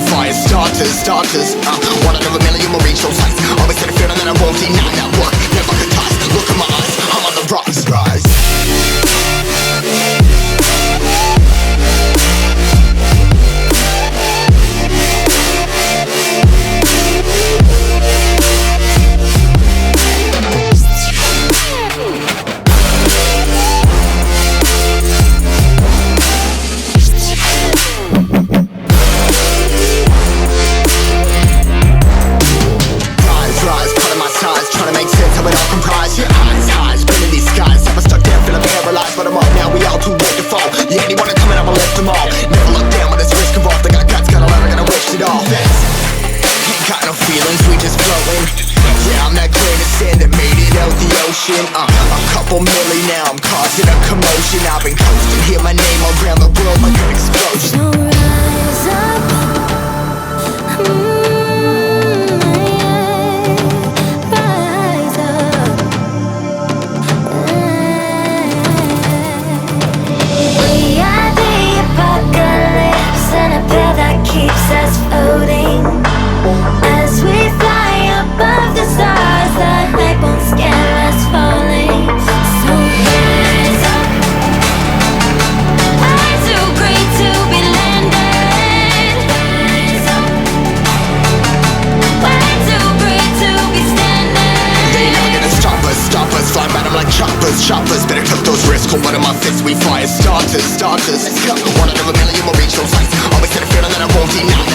we fire starters, starters. One out of a million will reach those heights. Always had a feeling that I won't deny that work. Never ties. Look in my eyes, I'm on the rise, rise. Yeah, anyone coming up, I'll lift them all. Never look down when there's risk involved. I got guts, got a lot, I gotta wish it all. Ain't got no feelings, we just flowing. Yeah, I'm that grain of sand that made it out the ocean. A couple milli now, I'm causing a commotion. I've been coasting, hear my name around the world like an explosion. So rise up. Keeps us floating as we fly above the stars. The hype won't scare us falling. So rise up. I'm too great to be landed. Rise up. Way too great to be standing. They never gonna stop us, stop us. Flying by them like choppers, choppers. Better took those risks. Hold one of my fists, we fire starters, starters. Let's go. One out of a million will reach those heights. Always had a feeling that I won't deny.